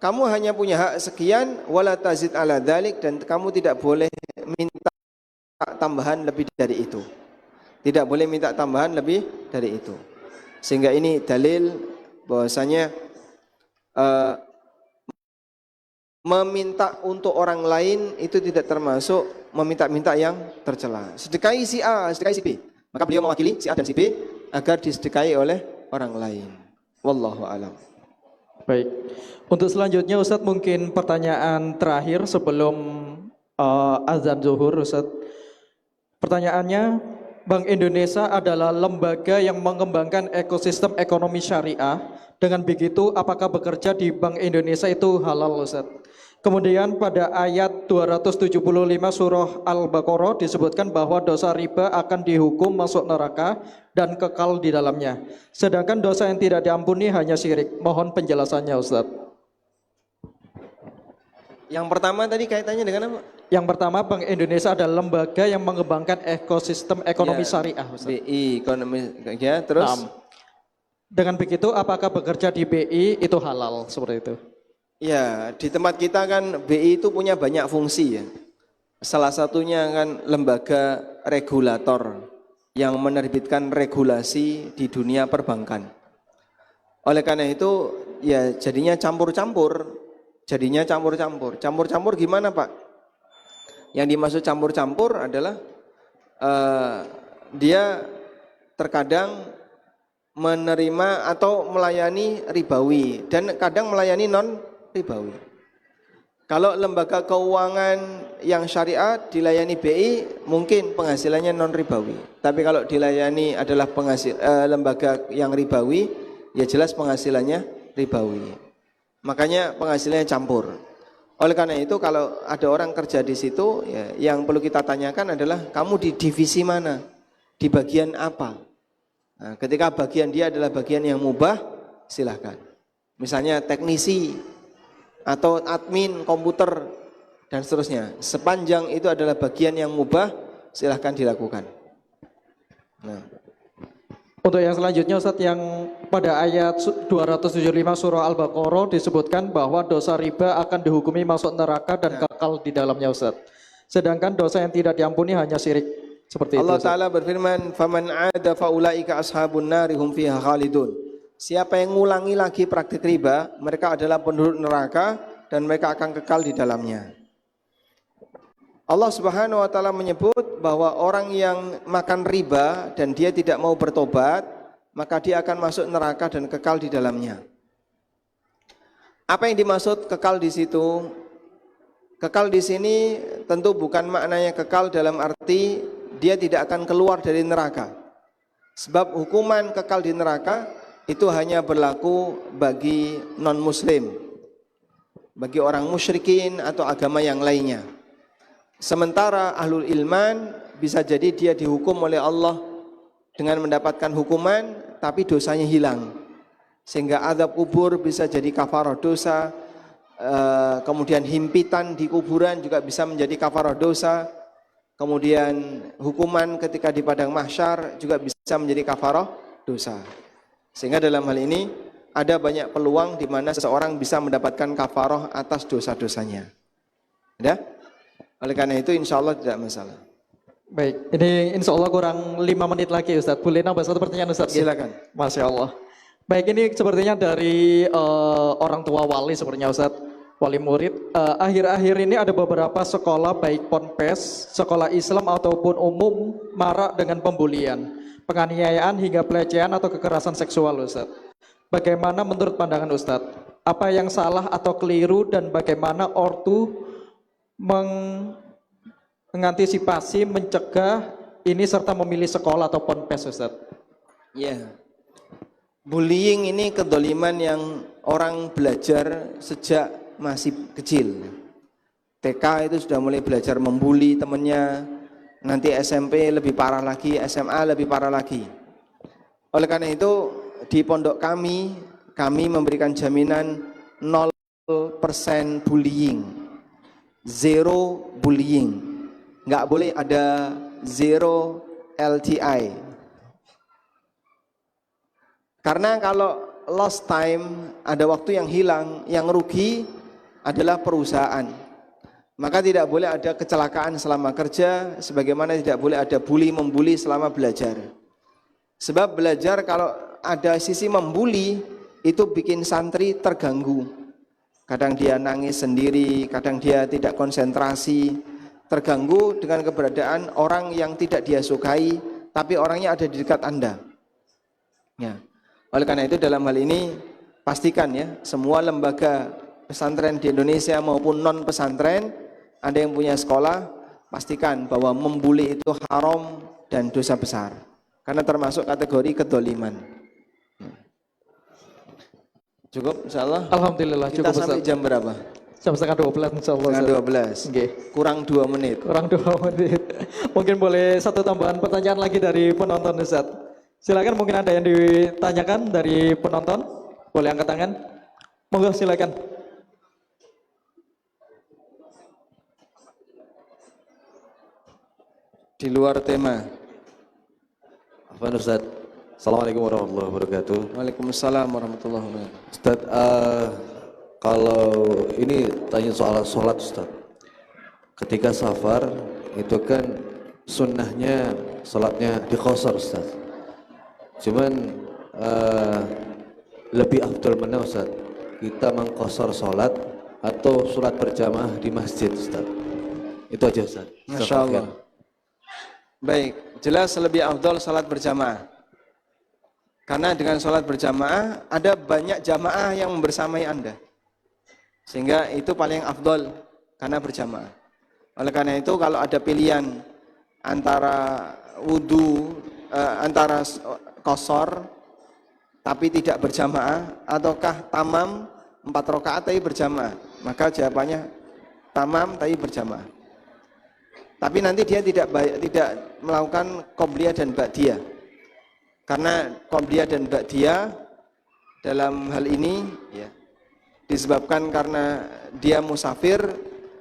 kamu hanya punya hak sekian, wala tazid ala dzalik, dan kamu tidak boleh minta tambahan lebih dari itu. Tidak boleh minta tambahan lebih dari itu. Sehingga ini dalil bahwasanya meminta untuk orang lain itu tidak termasuk meminta-minta yang tercela. Sedekahi si A, sedekahi si B. Maka beliau mewakili si A dan si B agar disedekahi oleh orang lain. Wallahu alam. Baik. Untuk selanjutnya Ustadz mungkin pertanyaan terakhir sebelum azan zuhur Ustadz. Pertanyaannya, Bank Indonesia adalah lembaga yang mengembangkan ekosistem ekonomi syariah. Dengan begitu, apakah bekerja di Bank Indonesia itu halal, Ustaz? Kemudian pada ayat 275 surah Al-Baqarah disebutkan bahwa dosa riba akan dihukum masuk neraka dan kekal di dalamnya. Sedangkan dosa yang tidak diampuni hanya syirik. Mohon penjelasannya, Ustaz. Yang pertama tadi kaitannya dengan apa? Yang pertama, Bank Indonesia adalah lembaga yang mengembangkan ekosistem ekonomi Ya, syariah, Ustaz. BI ekonomi ya, terus Dengan begitu, apakah bekerja di BI itu halal seperti itu? ya, di tempat kita kan BI itu punya banyak fungsi ya. Salah satunya kan lembaga regulator yang menerbitkan regulasi di dunia perbankan. Oleh karena itu ya jadinya campur-campur. Campur-campur gimana Pak? Yang dimaksud campur-campur adalah dia terkadang menerima atau melayani ribawi dan kadang melayani non ribawi. Kalau lembaga keuangan yang syariah dilayani BI mungkin penghasilannya non ribawi. Tapi kalau dilayani adalah lembaga yang ribawi, ya jelas penghasilannya ribawi. Makanya penghasilannya campur. Oleh karena itu kalau ada orang kerja di situ, ya, yang perlu kita tanyakan adalah kamu di divisi mana, di bagian apa. Nah, ketika bagian dia adalah bagian yang mubah, silahkan. Misalnya teknisi atau admin komputer dan seterusnya. Sepanjang itu adalah bagian yang mubah, silahkan dilakukan. Nah. Untuk yang selanjutnya Ustadz, yang pada ayat 275 surah Al-Baqarah disebutkan bahwa dosa riba akan dihukumi masuk neraka dan kekal di dalamnya Ustadz. Sedangkan dosa yang tidak diampuni hanya syirik. Seperti Allah itu, Ta'ala berfirman, "Faman 'ada faulaika ashabun nari hum fiha khalidun." Siapa yang ngulangi lagi praktik riba, mereka adalah penduduk neraka dan mereka akan kekal di dalamnya. Allah Subhanahu wa taala menyebut bahwa orang yang makan riba dan dia tidak mau bertobat, maka dia akan masuk neraka dan kekal di dalamnya. Apa yang dimaksud kekal di situ? Kekal di sini tentu bukan maknanya kekal dalam arti dia tidak akan keluar dari neraka. Sebab hukuman kekal di neraka itu hanya berlaku bagi non-muslim, bagi orang musyrikin atau agama yang lainnya. Sementara ahlul ilman bisa jadi dia dihukum oleh Allah dengan mendapatkan hukuman tapi dosanya hilang. Sehingga azab kubur bisa jadi kafarah dosa, kemudian himpitan di kuburan juga bisa menjadi kafarah dosa, kemudian hukuman ketika di padang mahsyar juga bisa menjadi kafarah dosa. Sehingga dalam hal ini ada banyak peluang di mana seseorang bisa mendapatkan kafarah atas dosa-dosanya. Ada? Oleh karena itu insya Allah tidak masalah. Baik, ini insya Allah kurang 5 menit lagi Ustadz. Boleh nambah satu pertanyaan Ustadz? Silakan. Masya Allah. Baik, ini sepertinya dari orang tua wali sepertinya Ustadz, wali murid. Akhir-akhir ini ada beberapa sekolah baik ponpes, sekolah Islam ataupun umum marak dengan pembulian, penganiayaan hingga pelecehan atau kekerasan seksual Ustadz. Bagaimana menurut pandangan Ustadz? Apa yang salah atau keliru dan bagaimana ortu mengantisipasi, mencegah ini serta memilih sekolah atau ponpes Ustadz? Ya. Bullying ini kedoliman yang orang belajar sejak masih kecil. TK itu sudah mulai belajar membuli temannya, nanti SMP lebih parah lagi, SMA lebih parah lagi. Oleh karena itu di pondok kami memberikan jaminan 0% bullying, zero bullying, nggak boleh ada zero LTI. Karena kalau lost time, ada waktu yang hilang, yang rugi adalah perusahaan. Maka tidak boleh ada kecelakaan selama kerja, sebagaimana tidak boleh ada bully membuli selama belajar. Sebab belajar kalau ada sisi membuli, itu bikin santri terganggu. Kadang dia nangis sendiri, kadang dia tidak konsentrasi, terganggu dengan keberadaan orang yang tidak dia sukai, tapi orangnya ada di dekat Anda. Ya. Oleh karena itu dalam hal ini pastikan ya, semua lembaga pesantren di Indonesia maupun non pesantren, ada yang punya sekolah, pastikan bahwa membuli itu haram dan dosa besar. Karena termasuk kategori kedoliman. Cukup insyaallah. Alhamdulillah Kita cukup sampai Ustaz. jam berapa? Jam setengah 12 insyaallah. Setengah Ustaz. 12. Nggih. Kurang 2 menit. Kurang 2 menit. Mungkin boleh satu tambahan pertanyaan lagi dari penonton Ustaz. Silakan, mungkin ada yang ditanyakan dari penonton. Boleh angkat tangan. Monggo silakan. Di luar tema. Afwan Ustaz. Assalamualaikum warahmatullahi wabarakatuh. Waalaikumsalam warahmatullahi wabarakatuh. Ustaz, kalau ini tanya soal sholat Ustaz. Ketika safar itu kan sunnahnya sholatnya diqashar Ustaz. Cuman lebih afdal mana Ustaz? Kita mengqashar sholat atau sholat berjamaah di masjid Ustaz? Itu aja Ustaz. Masya Allah. Baik, jelas lebih afdal sholat berjamaah. Karena dengan sholat berjamaah ada banyak jamaah yang membersamai Anda. Sehingga itu paling afdal karena berjamaah. Oleh karena itu kalau ada pilihan antara wudu, antara qashar tapi tidak berjamaah, ataukah tamam 4 rakaat tapi berjamaah, maka jawabannya tamam tapi berjamaah. Tapi nanti dia tidak melakukan qobliyah dan ba'diyah. Karena qobliyah dan ba'diyah dalam hal ini ya, disebabkan karena dia musafir,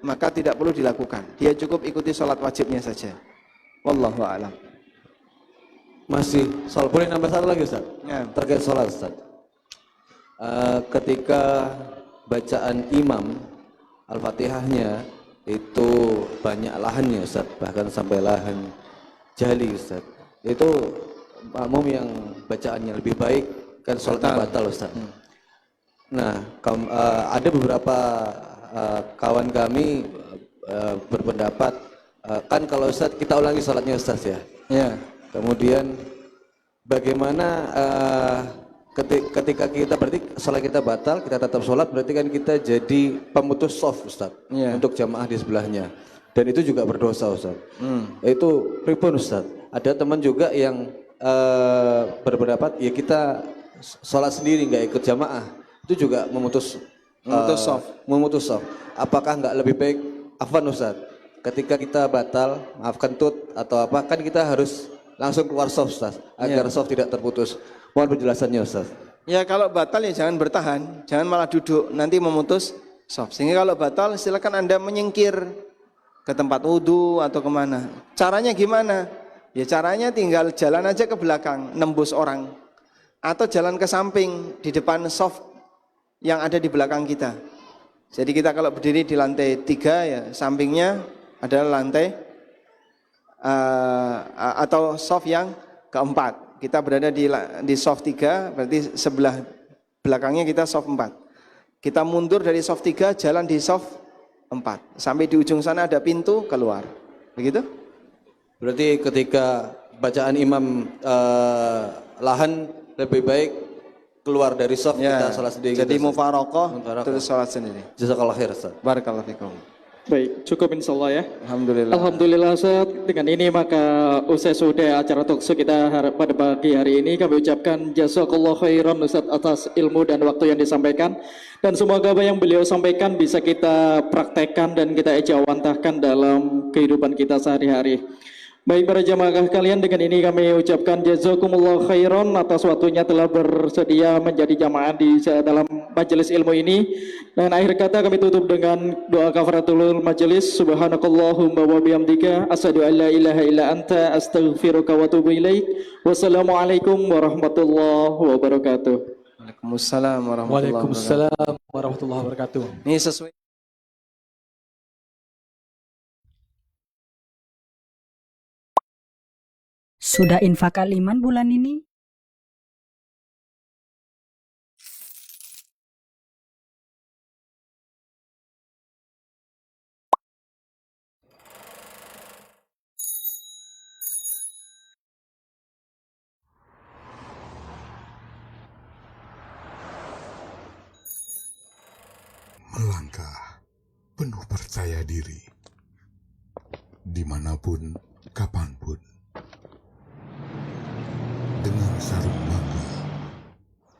maka tidak perlu dilakukan. Dia cukup ikuti sholat wajibnya saja. Wallahu a'lam. Masih soal, boleh nambah satu lagi Ustaz? Ya. Terkait sholat Ustaz. Ketika bacaan imam Al-Fatihahnya itu banyak lahannya Ustaz, bahkan sampai lahan jali Ustaz. Itu makmum yang bacaannya lebih baik kan sholatnya batal Ustaz. Nah, ada beberapa kawan kami berpendapat kan kalau Ustaz kita ulangi sholatnya Ustaz ya. Ya. Kemudian bagaimana ketika kita berarti sholat kita batal, kita tetap sholat, berarti kan kita jadi pemutus shaf Ustaz untuk jamaah di sebelahnya. Dan itu juga berdosa Ustaz. Itu pripun Ustaz? Ada teman juga yang berpendapat ya kita sholat sendiri nggak ikut jamaah, itu juga memutus shaf. Apakah nggak lebih baik afwan Ustaz? Ketika kita batal, maafkan tut atau apa, kan kita harus langsung keluar shaf Ustaz, agar shaf tidak terputus. Mohon penjelasannya Ustaz. Ya kalau batal ya jangan bertahan, jangan malah duduk, nanti memutus shaf. Sehingga kalau batal silakan Anda menyingkir ke tempat wudhu atau kemana. Caranya gimana? Ya caranya tinggal jalan aja ke belakang, nembus orang. Atau jalan ke samping, di depan shaf yang ada di belakang kita. Jadi kita kalau berdiri di lantai 3 ya sampingnya adalah lantai atau shaf yang keempat. Kita berada di shaf 3, berarti sebelah belakangnya kita shaf 4. Kita mundur dari shaf 3, jalan di shaf 4. Sampai di ujung sana ada pintu keluar. Begitu? Berarti ketika bacaan imam lahan lebih baik keluar dari shaf kita sholat sendiri. Jadi mufaraqah terus sholat sendiri. Jazakallah khair Ustaz. Barakallahu fikum. Baik, cukup insyaallah ya. Alhamdulillah. Alhamdulillah Ustaz, dengan ini maka usai sudah acara talkshow kita pada pagi hari ini, kami ucapkan jazakallahu khairan Ustaz atas ilmu dan waktu yang disampaikan, dan semoga apa yang beliau sampaikan bisa kita praktekkan dan kita ejawantahkan dalam kehidupan kita sehari-hari. Baik para jamaah kalian, dengan ini kami ucapkan jazakumullah khairan atas waktunya telah bersedia menjadi jamaah di dalam majelis ilmu ini. Dan akhir kata kami tutup dengan doa kafaratul majelis. Subhanakallahumma wa bihamdika asyhadu an la ilaha illa anta astaghfiruka wa atubu ilaik. Wassalamualaikum warahmatullahi wabarakatuh. Waalaikumsalam warahmatullahi wabarakatuh. Waalaikumsalam warahmatullahi wabarakatuh. Ini sesuai Sudah infak kaliman bulan ini? melangkah penuh percaya diri, dimanapun, kapanpun. Dengan sarung mangga,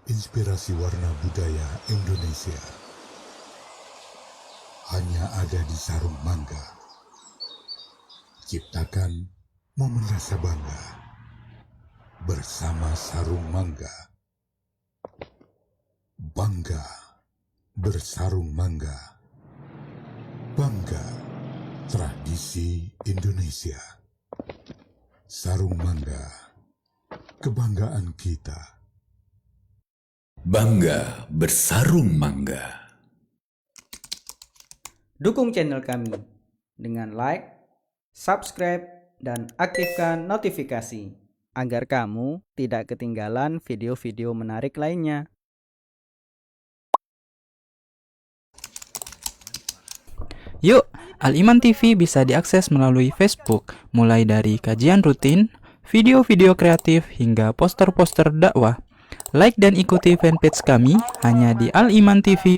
inspirasi warna budaya Indonesia hanya ada di sarung mangga. Ciptakan momen rasa bangga bersama sarung mangga. Bangga bersarung mangga. Bangga tradisi Indonesia. Sarung mangga, kebanggaan kita. Bangga bersarung mangga. Dukung channel kami dengan like, subscribe, dan aktifkan notifikasi agar kamu tidak ketinggalan video-video menarik lainnya. Yuk, Al-Iman TV bisa diakses melalui Facebook, mulai dari kajian rutin, video-video kreatif, hingga poster-poster dakwah. Like dan ikuti fanpage kami hanya di Al-Iman TV.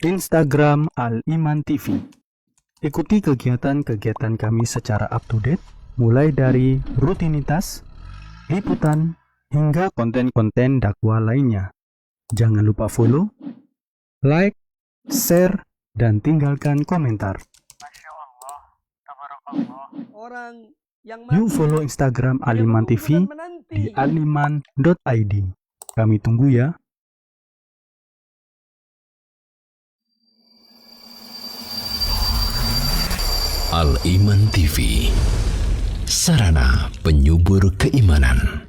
Instagram Al-Iman TV. Ikuti kegiatan-kegiatan kami secara up-to-date, mulai dari rutinitas, liputan, hingga konten-konten dakwah lainnya. Jangan lupa follow, like, share, dan tinggalkan komentar. Yuk follow Instagram Al-Iman TV di aliman.id. Kami tunggu ya. Al-Iman TV, sarana penyubur keimanan.